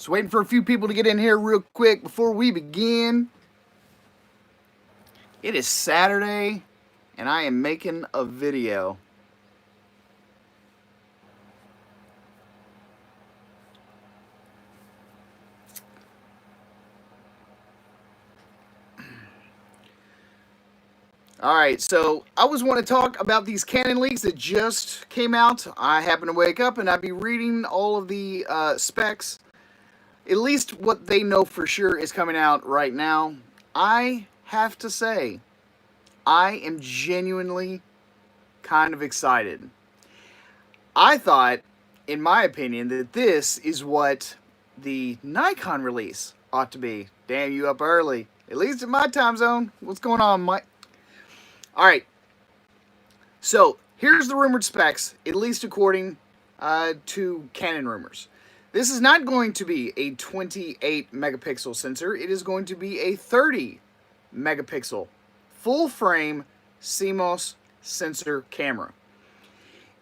Just waiting for a few people to get in here real quick before we begin. It is Saturday, and I am making a video. Alright, so I was want to talk about these Canon leaks that just came out. I happen to wake up and I'd be reading all of the specs. At least what they know for sure is coming out right now. I have to say, I am genuinely kind of excited. I thought, in my opinion, that this is what the Nikon release ought to be. Damn, you up early. At least in my time zone. What's going on, Mike? Alright, so here's the rumored specs, at least according to Canon rumors. This is not going to be a 28 megapixel sensor. It is going to be a 30 megapixel full frame CMOS sensor camera.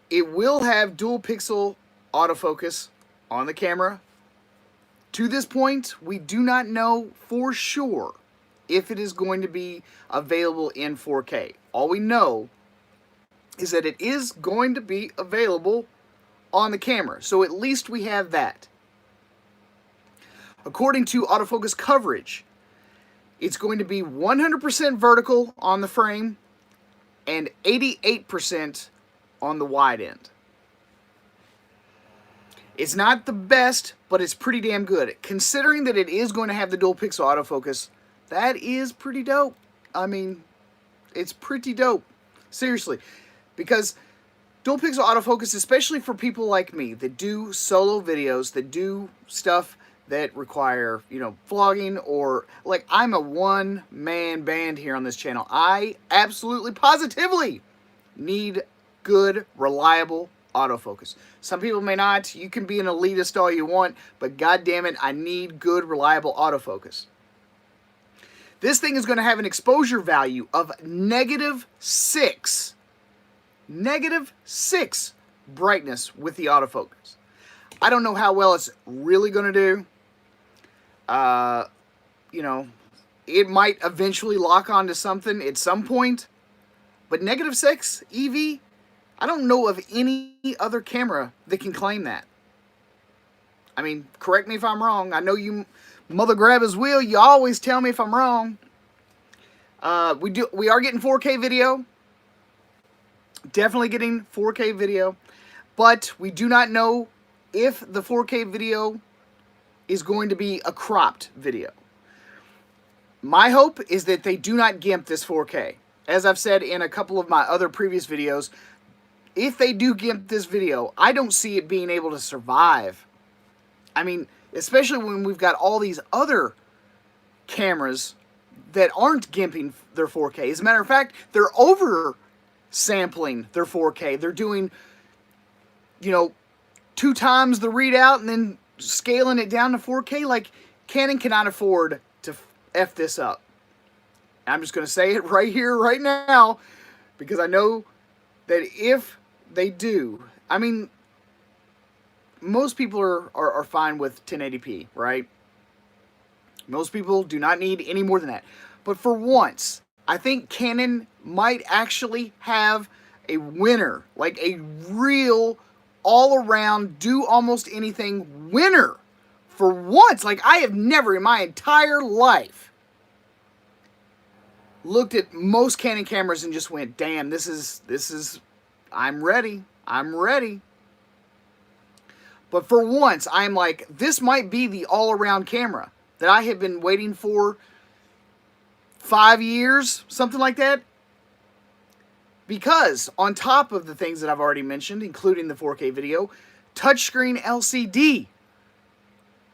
It will have dual pixel autofocus on the camera. To this point, we do not know for sure if it is going to be available in 4K. All we know is that it is going to be available on the camera. So at least we have that. According to autofocus coverage, it's going to be 100% vertical on the frame and 88% on the wide end. It's not the best, but it's pretty damn good. Considering that it is going to have the dual pixel autofocus, that is pretty dope. I mean, it's pretty dope. Seriously. Because dual pixel autofocus, especially for people like me that do solo videos, that do stuff that require, vlogging, or like I'm a one-man band here on this channel. I absolutely, positively need good, reliable autofocus. Some people may not. You can be an elitist all you want, but goddamn it, I need good, reliable autofocus. This thing is going to have an exposure value of -6. -6 brightness with the autofocus. I don't know how well it's really going to do. It might eventually lock onto something at some point. But -6 EV, I don't know of any other camera that can claim that. I mean, correct me if I'm wrong. I know you mother grabbers will. You always tell me if I'm wrong. We are getting 4K video. Definitely getting 4K video. But we do not know if the 4K video is going to be a cropped video. My hope is that they do not GIMP this 4K. As I've said in a couple of my other previous videos, if they do GIMP this video, I don't see it being able to survive. I mean, especially when we've got all these other cameras that aren't gimping their 4K. As a matter of fact, they're over-sampling their 4K. They're doing, 2 times the readout and then scaling it down to 4K. Like, Canon cannot afford to F this up. I'm just going to say it right here, right now, because I know that if they do, I mean, most people are fine with 1080p, right? Most people do not need any more than that. But for once, I think Canon might actually have a winner, like a real all-around, do almost anything winner. For once, like I have never in my entire life looked at most Canon cameras and just went, damn, this is, I'm ready. I'm ready. But for once, I'm like, this might be the all-around camera that I have been waiting for 5 years, something like that. Because on top of the things that I've already mentioned, including the 4K video, touchscreen LCD.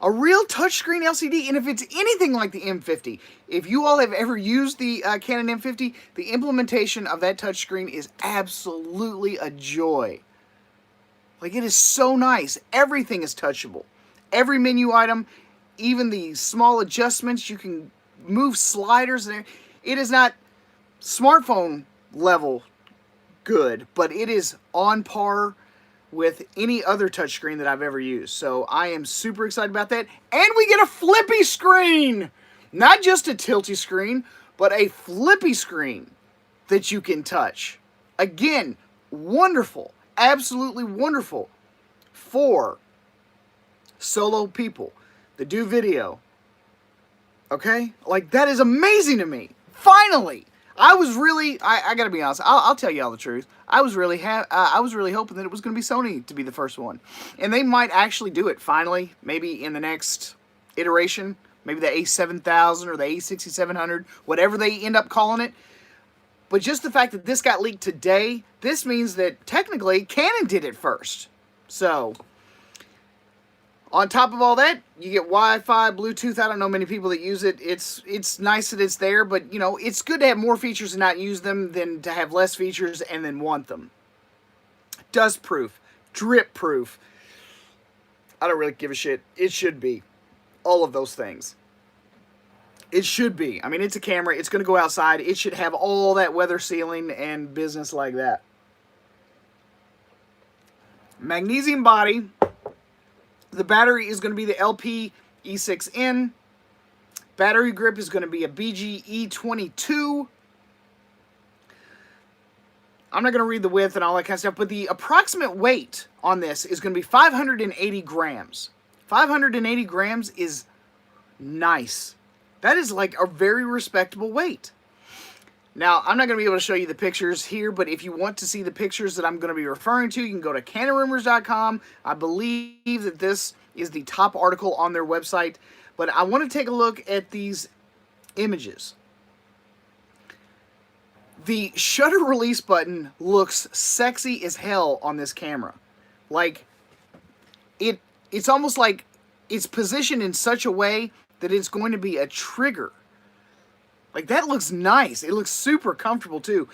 A real touchscreen LCD, and if it's anything like the M50, if you all have ever used the Canon M50, the implementation of that touchscreen is absolutely a joy. Like, it is so nice. Everything is touchable. Every menu item, even the small adjustments, you can move sliders there. It is not smartphone level good, but it is on par with any other touchscreen that I've ever used. So I am super excited about that. And we get a flippy screen! Not just a tilty screen, but a flippy screen that you can touch. Again, wonderful. Absolutely wonderful for solo people that do video. Okay? Like, that is amazing to me. Finally! I was really, I gotta be honest, I'll tell you all the truth. I was really hoping that it was going to be Sony to be the first one. And they might actually do it finally, maybe in the next iteration, maybe the A7000 or the A6700, whatever they end up calling it. But just the fact that this got leaked today, this means that technically Canon did it first. So, on top of all that, you get Wi-Fi, Bluetooth. I don't know many people that use it. It's nice that it's there, but, you know, it's good to have more features and not use them than to have less features and then want them. Dust proof, drip proof. I don't really give a shit. It should be. All of those things. It should be. I mean, it's a camera. It's going to go outside. It should have all that weather sealing and business like that. Magnesium body. The battery is going to be the LP E6N. Battery grip is going to be a BG E22. I'm not going to read the width and all that kind of stuff, but the approximate weight on this is going to be 580 grams. 580 grams is nice. That is like a very respectable weight. Now, I'm not going to be able to show you the pictures here, but if you want to see the pictures that I'm going to be referring to, you can go to canonrumors.com. I believe that this is the top article on their website, but I want to take a look at these images. The shutter release button looks sexy as hell on this camera. Like, it's almost like it's positioned in such a way that it's going to be a trigger. Like, that looks nice. It looks super comfortable, too.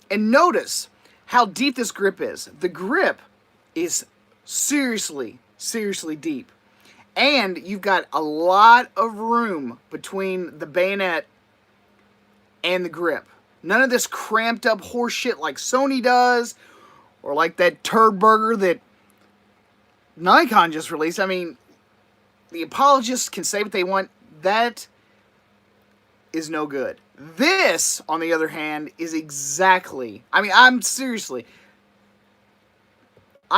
And notice how deep this grip is. The grip is seriously, seriously deep. And you've got a lot of room between the bayonet and the grip. None of this cramped up horse shit like Sony does, or like that turd burger that Nikon just released. I mean, the apologists can say what they want. That is no good. This, on the other hand, is exactly... I mean, I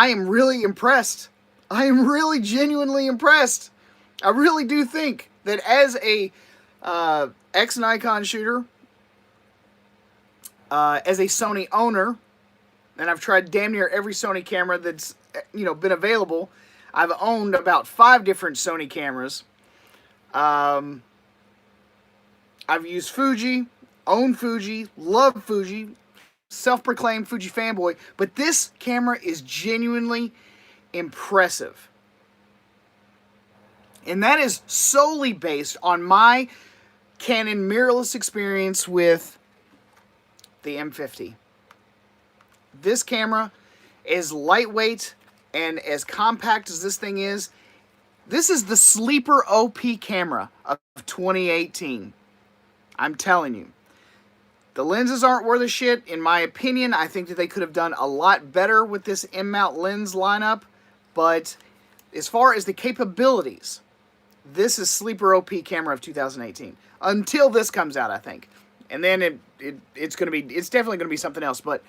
am really impressed. I am really genuinely impressed. I really do think that as a ex-Nikon shooter, as a Sony owner, and I've tried damn near every Sony camera that's, you know, been available. I've owned about 5 different Sony cameras. I've used Fuji, own Fuji, love Fuji, self-proclaimed Fuji fanboy, but this camera is genuinely impressive. And that is solely based on my Canon mirrorless experience with the M50. This camera is lightweight and as compact as this thing is. This is the sleeper OP camera of 2018. I'm telling you. The lenses aren't worth a shit, in my opinion. I think that they could have done a lot better with this M-mount lens lineup. But as far as the capabilities, this is sleeper OP camera of 2018. Until this comes out, I think. And then it's definitely gonna be something else. But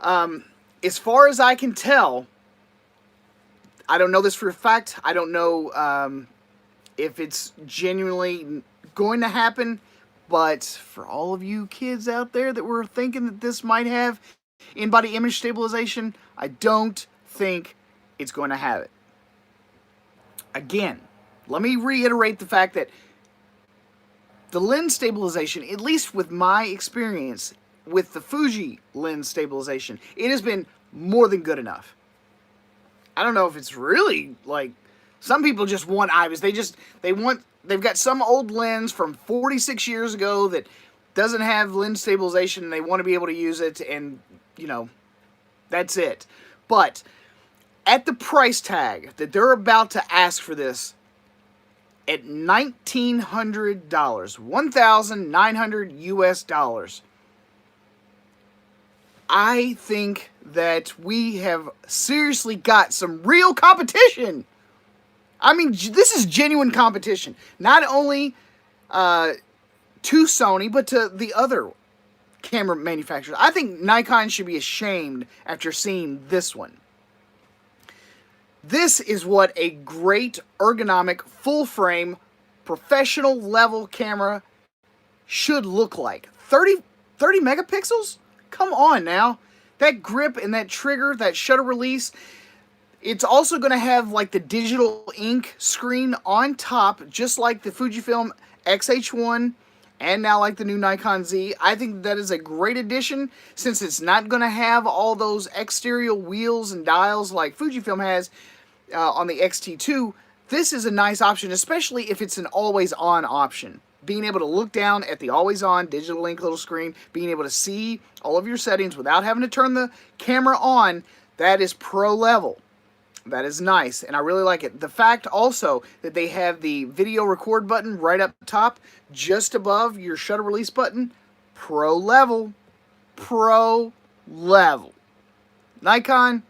as far as I can tell, I don't know this for a fact. I don't know if it's genuinely going to happen. But for all of you kids out there that were thinking that this might have in-body image stabilization, I don't think it's going to have it. Again, let me reiterate the fact that the lens stabilization, at least with my experience with the Fuji lens stabilization, it has been more than good enough. I don't know if it's really, like, some people just want IBIS. They've got some old lens from 46 years ago that doesn't have lens stabilization, and they want to be able to use it, and, you know, that's it. But at the price tag that they're about to ask for this, at $1,900, $1,900 US dollars, I think that we have seriously got some real competition. I mean, this is genuine competition. Not only to Sony, but to the other camera manufacturers. I think Nikon should be ashamed after seeing this one. This is what a great ergonomic, full frame, professional level camera should look like. 30 megapixels? Come on now. That grip and that trigger, that shutter release. It's also going to have like the digital ink screen on top, just like the Fujifilm X-H1 and now like the new Nikon Z. I think that is a great addition since it's not going to have all those exterior wheels and dials like Fujifilm has on the X-T2. This is a nice option, especially if it's an always-on option. Being able to look down at the always-on digital ink little screen, being able to see all of your settings without having to turn the camera on, that is pro level. That is nice, and I really like it. The fact also that they have the video record button right up top, just above your shutter release button, pro level. Pro level. Nikon,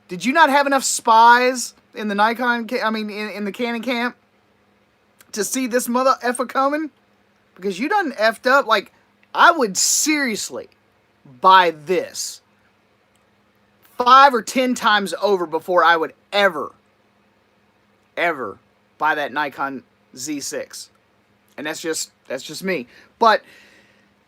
did you not have enough spies in the in the Canon camp to see this mother effer coming? Because you done effed up. Like, I would seriously buy this 5 or 10 times over before I would ever buy that Nikon Z6. And that's just me. But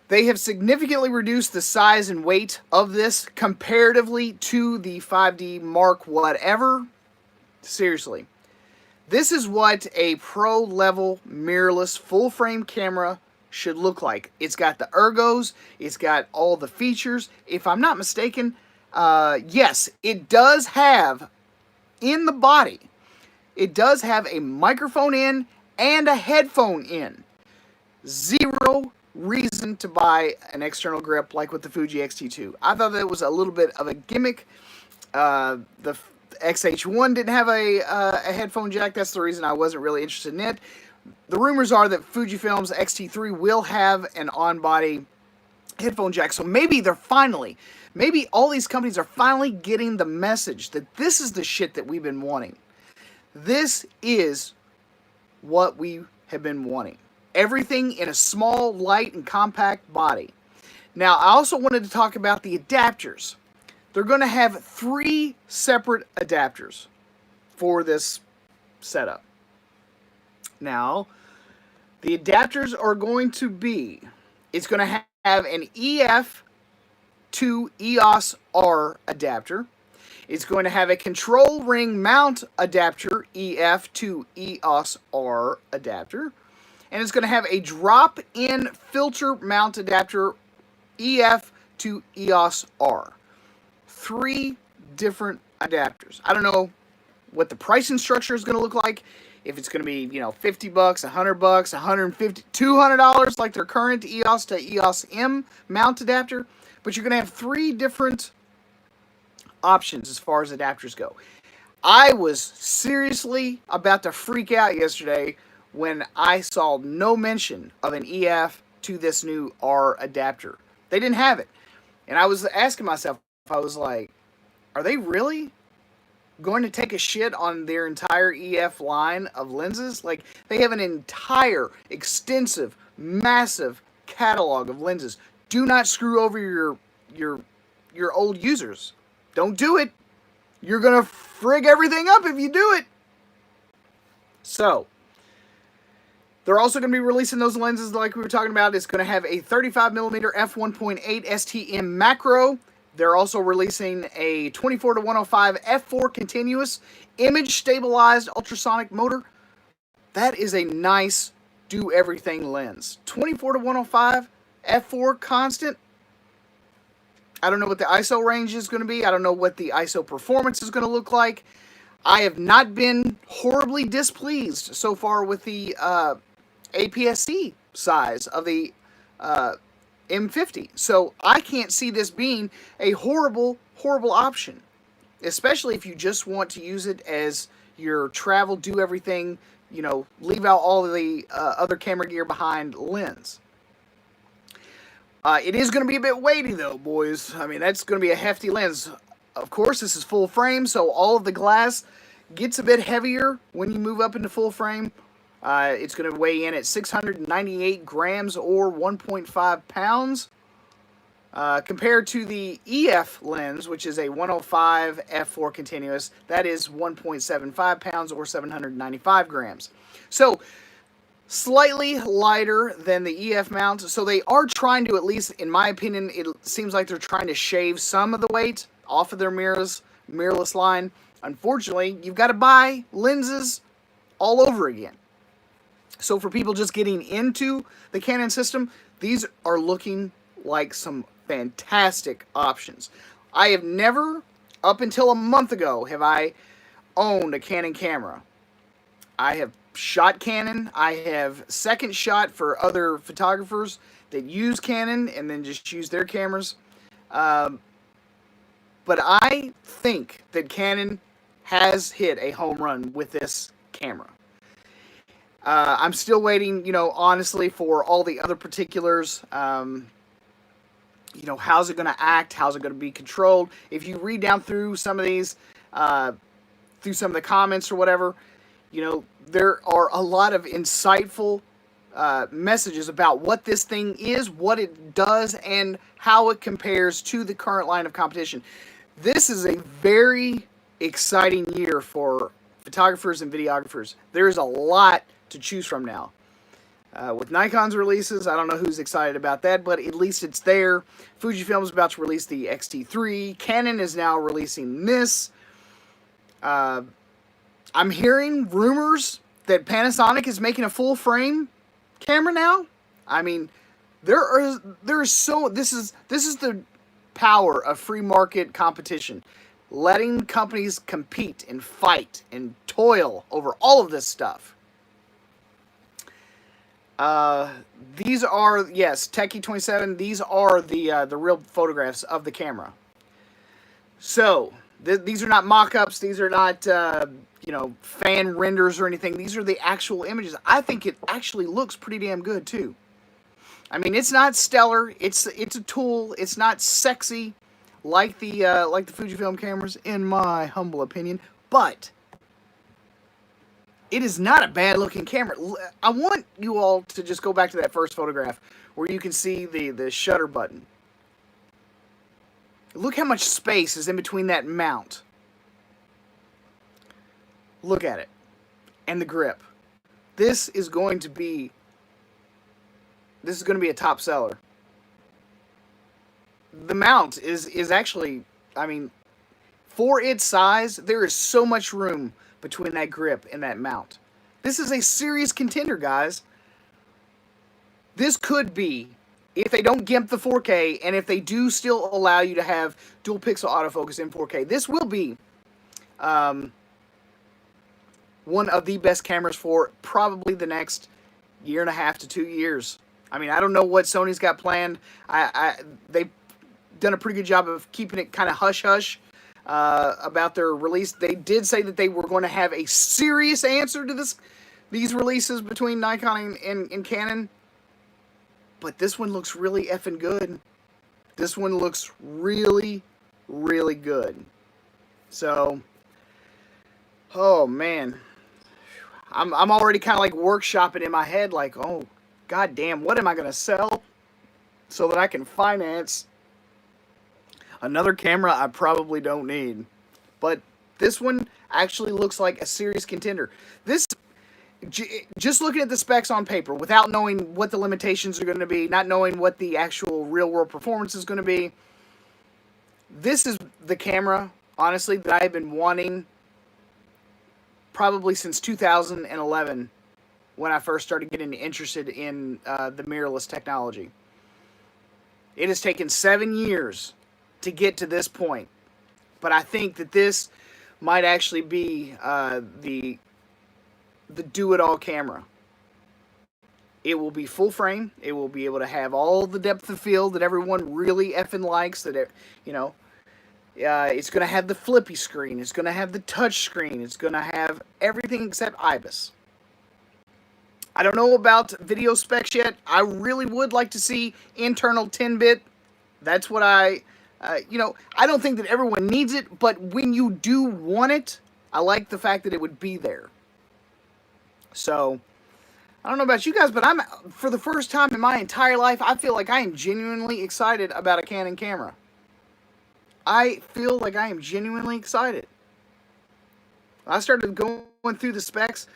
they have significantly reduced the size and weight of this comparatively to the 5D Mark whatever. Seriously. This is what a pro-level mirrorless full-frame camera should look like. It's got the ergos. It's got all the features. If I'm not mistaken, yes, it does have, in the body, it does have a microphone in and a headphone in. Zero reason to buy an external grip like with the Fuji X-T2. I thought that was a little bit of a gimmick. The X-H1 didn't have a headphone jack. That's the reason I wasn't really interested in it. The rumors are that Fujifilm's X-T3 will have an on-body headphone jack, so maybe all these companies are finally getting the message that this is the shit that we've been wanting. This is what we have been wanting. Everything in a small, light, and compact body. Now, I also wanted to talk about the adapters. They're going to have 3 separate adapters for this setup. Now, the adapters are going to be, it's going to have an EF to EOS R adapter. It's going to have a control ring mount adapter, EF to EOS R adapter. And it's going to have a drop-in filter mount adapter, EF to EOS R. 3 different adapters. I don't know what the pricing structure is going to look like. If it's going to be, $50, $100, $150, $200 like their current EOS to EOS M mount adapter. But you're going to have 3 different options as far as adapters go. I was seriously about to freak out yesterday when I saw no mention of an EF to this new R adapter. They didn't have it. And I was asking myself, I was like, are they really going to take a shit on their entire EF line of lenses? Like, they have an entire, extensive, massive catalog of lenses. Do not screw over your old users. Don't do it. You're going to frig everything up if you do it. So, they're also going to be releasing those lenses like we were talking about. It's going to have a 35mm f1.8 STM macro. They're also releasing a 24-105 f4 continuous image stabilized ultrasonic motor. That is a nice do everything lens. 24-105 f4 constant. I don't know what the ISO range is going to be. I don't know what the ISO performance is going to look like. I have not been horribly displeased so far with the APS-C size of the M50. So I can't see this being a horrible option, especially if you just want to use it as your travel, do everything, leave out all of the other camera gear behind lens. It is going to be a bit weighty though, boys. I mean, that's going to be a hefty lens. Of course, this is full frame, so all of the glass gets a bit heavier when you move up into full frame. It's going to weigh in at 698 grams or 1.5 pounds. Compared to the EF lens, which is a 105 f4 continuous, that is 1.75 pounds or 795 grams. So, slightly lighter than the EF mount. So they are trying to, at least in my opinion, it seems like they're trying to shave some of the weight off of their mirrorless line. Unfortunately, you've got to buy lenses all over again. So for people just getting into the Canon system, these are looking like some fantastic options. I have never, up until a month ago, have I owned a Canon camera. I have shot Canon. I have second shot for other photographers that use Canon and then just use their cameras. But I think that Canon has hit a home run with this camera. I'm still waiting, honestly, for all the other particulars. How's it going to act? How's it going to be controlled? If you read down through some of these, through some of the comments or whatever, there are a lot of insightful messages about what this thing is, what it does, and how it compares to the current line of competition. This is a very exciting year for photographers and videographers. There's a lot to choose from now. With Nikon's releases, I don't know who's excited about that, but at least it's there. Fujifilm is about to release the X-T3. Canon is now releasing this. I'm hearing rumors that Panasonic is making a full frame camera now. I mean, this is the power of free market competition. Letting companies compete and fight and toil over all of this stuff. These are, yes, Techie 27. These are the real photographs of the camera. So these are not mock-ups. These are not fan renders or anything. These are the actual images. I think it actually looks pretty damn good too. I mean, it's not stellar. It's a tool. It's not sexy like the Fujifilm cameras, in my humble opinion, but it is not a bad looking camera. I want you all to just go back to that first photograph where you can see the shutter button. Look how much space is in between that mount. Look at it. And the grip. This is going to be a top seller. The mount is actually, I mean, for its size, there is so much room between that grip and that mount. This is a serious contender, guys. This could be, if they don't gimp the 4K, and if they do still allow you to have dual pixel autofocus in 4K, this will be one of the best cameras for probably the next year and a half to 2 years. I mean, I don't know what Sony's got planned. They've done a pretty good job of keeping it kind of hush-hush about their release. They did say that they were going to have a serious answer to these releases between Nikon and Canon. But this one looks really effing good. This one looks really, really good. So, oh man. I'm already kind of like workshopping in my head like, oh, goddamn, what am I going to sell so that I can finance another camera I probably don't need? But this one actually looks like a serious contender. This, just looking at the specs on paper, without knowing what the limitations are going to be, not knowing what the actual real-world performance is going to be, this is the camera, honestly, that I've been wanting probably since 2011, when I first started getting interested in the mirrorless technology. It has taken 7 years to get to this point, but I think that this might actually be the do-it-all camera. It will be full frame. It will be able to have all the depth of field that everyone really effing likes. That it's going to have the flippy screen. It's going to have the touch screen. It's going to have everything except IBIS. I don't know about video specs yet. I really would like to see internal 10-bit. That's what I don't think that everyone needs it, but when you do want it, I like the fact that it would be there. So, I don't know about you guys, but for the first time in my entire life, I feel like I am genuinely excited about a Canon camera. I feel like I am genuinely excited. I started going through the specs.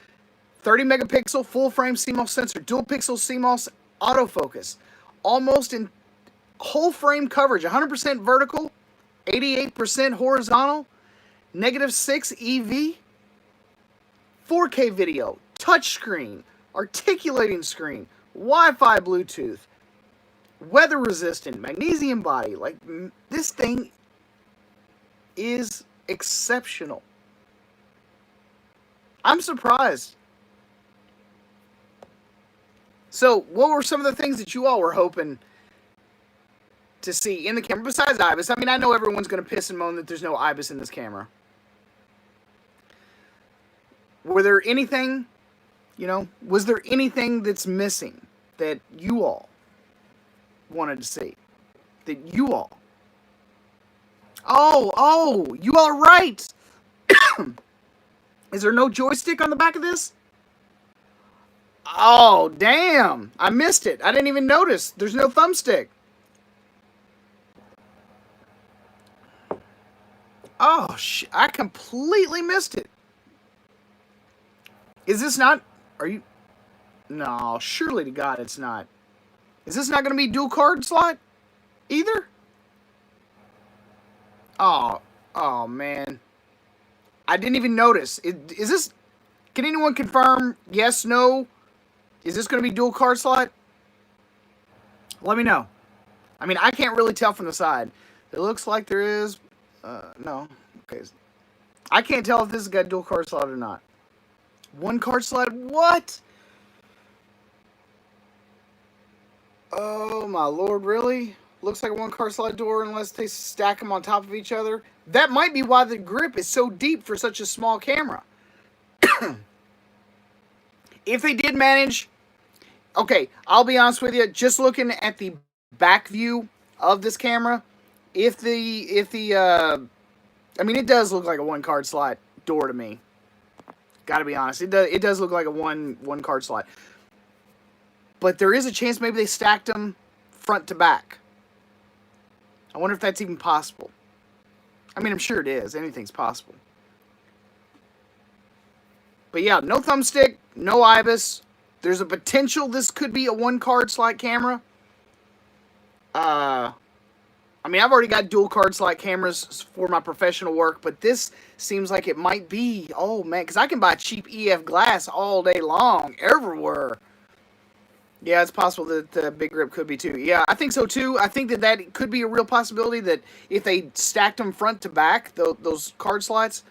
30 megapixel full frame CMOS sensor, dual pixel CMOS autofocus, almost in whole frame coverage, 100% vertical, 88% horizontal, -6 EV, 4K video, touchscreen, articulating screen, Wi-Fi, Bluetooth, weather resistant, magnesium body. Like, this thing is exceptional. I'm surprised. So, what were some of the things that you all were hoping to see in the camera besides IBIS? I mean, I know everyone's going to piss and moan that there's no IBIS in this camera. Were there anything, was there anything that's missing that you all wanted to see? That you all... Oh, you all are right! Is there no joystick on the back of this? Oh, damn! I missed it. I didn't even notice. There's no thumbstick. Oh, I completely missed it. Is this not... Are you... No, surely to God it's not. Is this not going to be dual card slot? Either? Oh, man. I didn't even notice. Is this... Can anyone confirm? Yes, no? Is this going to be dual card slot? Let me know. I mean, I can't really tell from the side. It looks like there is... no. Okay. I can't tell if this has got dual card slot or not. One card slot? What? Oh, my Lord, really? Looks like a one card slot door unless they stack them on top of each other. That might be why the grip is so deep for such a small camera. If they did manage... Okay, I'll be honest with you. Just looking at the back view of this camera, I mean, it does look like a one card slot door to me. Gotta be honest. It does look like a one card slot. But there is a chance maybe they stacked them front to back. I wonder if that's even possible. I mean, I'm sure it is. Anything's possible. But yeah, no thumbstick, no IBIS. There's a potential this could be a one card slot camera. I mean, I've already got dual card slot cameras for my professional work, but this seems like it might be, oh man, because I can buy cheap EF glass all day long, everywhere. Yeah, it's possible that the big grip could be too. Yeah, I think so too. I think that could be a real possibility that if they stacked them front to back, those card slots,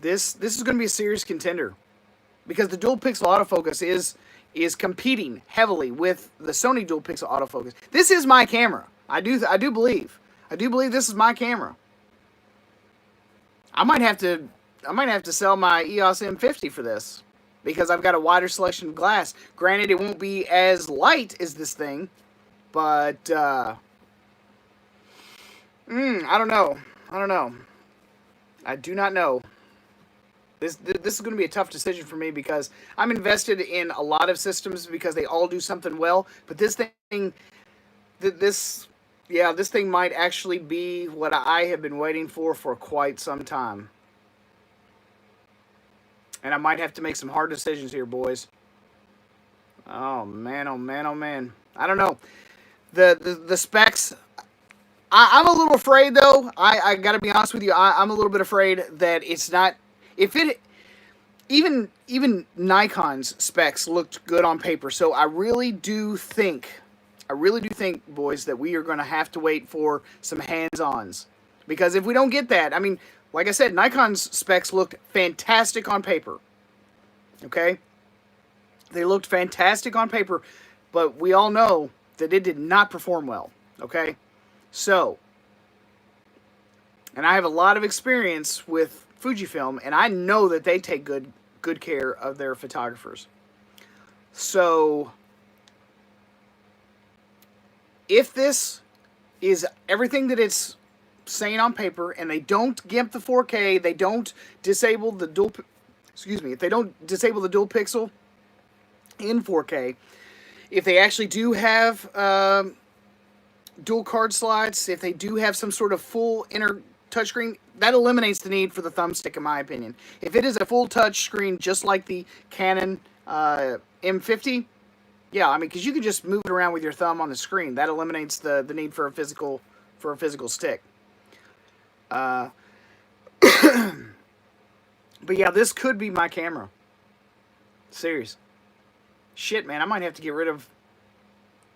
this is going to be a serious contender. Because the dual pixel autofocus is competing heavily with the Sony dual pixel autofocus. This is my camera. I do believe this is my camera. I might have to sell my EOS M50 for this because I've got a wider selection of glass. Granted, it won't be as light as this thing, but I don't know. I do not know. This is going to be a tough decision for me because I'm invested in a lot of systems because they all do something well. But this thing, this thing might actually be what I have been waiting for quite some time. And I might have to make some hard decisions here, boys. Oh man, oh man, oh man. I don't know. The specs. I'm a little afraid though. I got to be honest with you. I'm a little bit afraid that it's not. If it, even Nikon's specs looked good on paper, so I really do think, boys, that we are going to have to wait for some hands-ons. Because if we don't get that, I mean, like I said, Nikon's specs looked fantastic on paper. Okay? They looked fantastic on paper, but we all know that it did not perform well. Okay? So, and I have a lot of experience with Fujifilm, and I know that they take good good care of their photographers. So if this is everything that it's saying on paper, and they don't gimp the 4K, they don't disable the dual, if they don't disable the dual pixel in 4K, if they actually do have dual card slots, if they do have some sort of full inner touchscreen, that eliminates the need for the thumbstick, in my opinion. If it is a full touch screen, just like the Canon M50, yeah, I mean, because you can just move it around with your thumb on the screen. That eliminates the need for a physical stick. But yeah, this could be my camera. Serious. Shit, man, I might have to get rid of.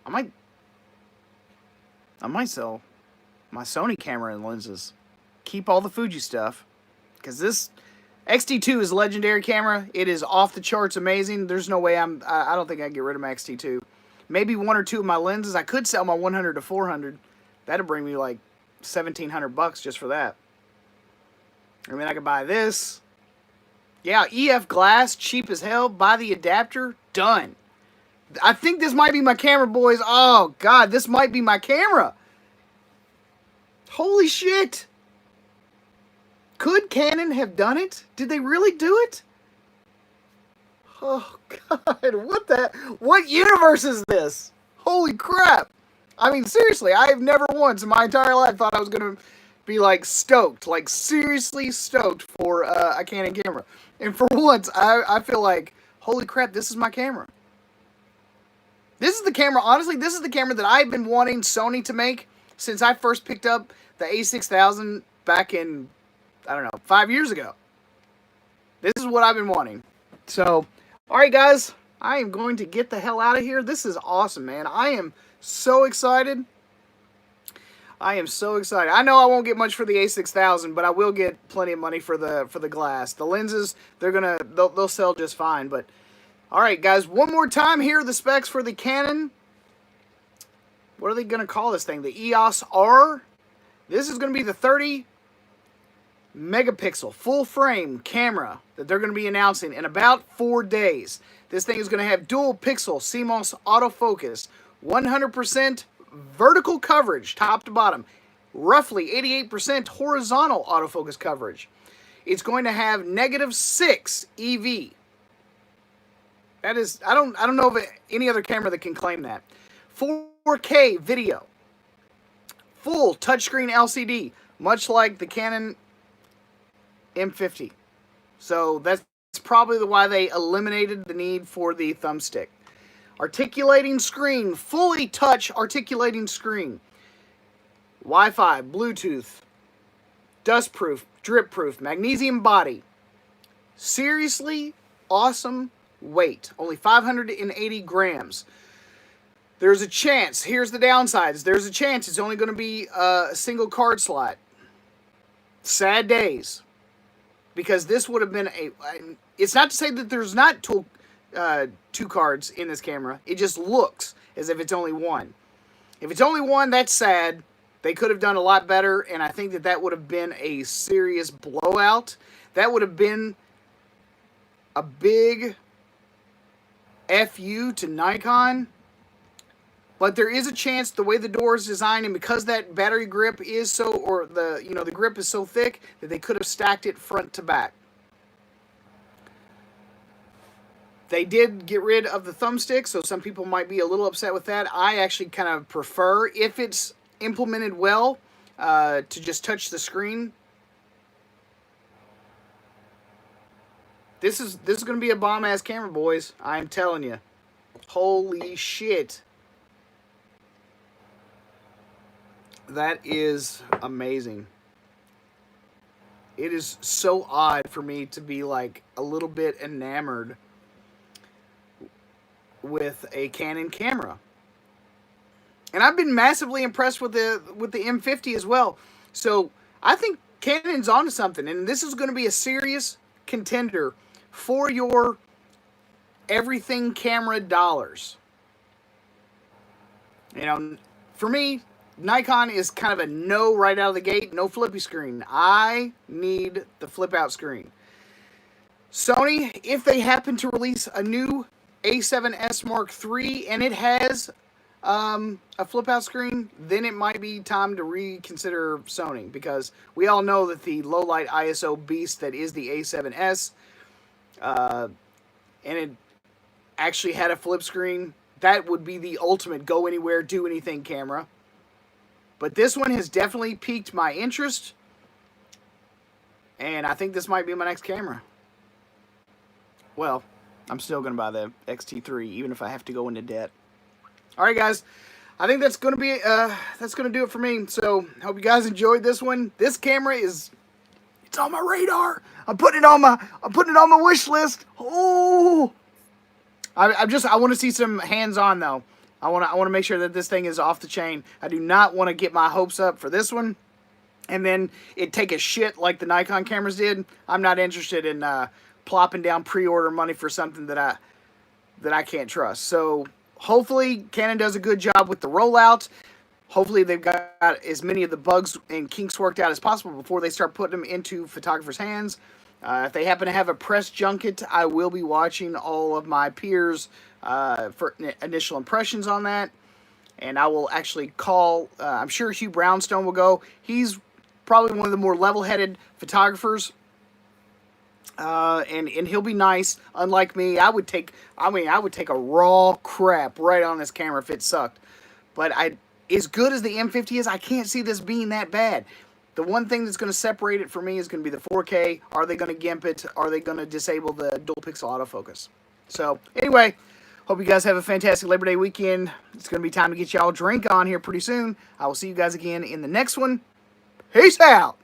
I might sell my Sony camera and lenses. Keep all the Fuji stuff, because this X-T2 is a legendary camera. It is off the charts amazing. There's no way I don't think I can get rid of my X-T2. Maybe one or two of my lenses. I could sell my 100 to 400. That'd bring me like $1,700 just for that. I mean, I could buy this. Yeah, EF glass, cheap as hell. Buy the adapter, done. I think this might be my camera, boys. Oh, God, this might be my camera. Holy shit. Could Canon have done it? Did they really do it? Oh, God, what universe is this? Holy crap. I mean, seriously, I have never once in my entire life thought I was going to be, like, stoked. Like, seriously stoked for a Canon camera. And for once, I feel like, holy crap, this is my camera. This is the camera, honestly, this is the camera that I've been wanting Sony to make since I first picked up the A6000 back in, I don't know, 5 years ago. This is what I've been wanting. So, alright guys, I am going to get the hell out of here. This is awesome, man. I am so excited. I am so excited. I know I won't get much for the A6000, but I will get plenty of money for the glass. The lenses, they'll sell just fine, but alright guys, one more time here are the specs for the Canon. What are they going to call this thing? The EOS R. This is going to be the 30 megapixel full frame camera that they're going to be announcing in about 4 days. This thing is going to have dual pixel CMOS autofocus, 100% vertical coverage top to bottom, roughly 88% horizontal autofocus coverage. It's going to have -6 EV. That is, I don't know of any other camera that can claim that. 4K video, full touchscreen LCD, much like the Canon M50. So that's probably why they eliminated the need for the thumbstick. Articulating screen, fully touch articulating screen. Wi-Fi, Bluetooth, dustproof, drip-proof, magnesium body. Seriously awesome weight, only 580 grams. There's a chance, here's the downsides, there's a chance it's only going to be a single card slot. Sad days. Because this would have been it's not to say that there's not two cards in this camera. It just looks as if it's only one. If it's only one, that's sad. They could have done a lot better, and I think that would have been a serious blowout. That would have been a big FU to Nikon. But there is a chance, the way the door is designed, and because that battery grip is so, or the grip is so thick, that they could have stacked it front to back. They did get rid of the thumbstick, so some people might be a little upset with that. I actually kind of prefer, if it's implemented well, to just touch the screen. This is going to be a bomb-ass camera, boys. I'm telling you. Holy shit. That is amazing. It is so odd for me to be like a little bit enamored with a Canon camera. And I've been massively impressed with the M50 as well. So I think Canon's onto something, and this is going to be a serious contender for your everything camera dollars. You know, for me, Nikon is kind of a no right out of the gate, no flippy screen. I need the flip out screen. Sony, if they happen to release a new A7S Mark III and it has a flip out screen, then it might be time to reconsider Sony, because we all know that the low light ISO beast that is the A7S, and it actually had a flip screen, that would be the ultimate go anywhere, do anything camera. But this one has definitely piqued my interest, and I think this might be my next camera. Well, I'm still going to buy the XT3, even if I have to go into debt. All right, guys. I think that's going to be do it for me. So, hope you guys enjoyed this one. This camera it's on my radar. I'm putting it on my wish list. Oh, I want to see some hands-on though. I want to make sure that this thing is off the chain. I do not want to get my hopes up for this one, and then it take a shit like the Nikon cameras did. I'm not interested in plopping down pre-order money for something that I can't trust. So hopefully Canon does a good job with the rollout. Hopefully they've got as many of the bugs and kinks worked out as possible before they start putting them into photographers' hands. If they happen to have a press junket, I will be watching all of my peers for initial impressions on that. And I will actually call, I'm sure Hugh Brownstone will go. He's probably one of the more level-headed photographers. And he'll be nice. Unlike me, I would take a raw crap right on this camera if it sucked. But as good as the M50 is, I can't see this being that bad. The one thing that's going to separate it for me is going to be the 4K. Are they going to GIMP it? Are they going to disable the dual pixel autofocus? So anyway, hope you guys have a fantastic Labor Day weekend. It's going to be time to get y'all a drink on here pretty soon. I will see you guys again in the next one. Peace out.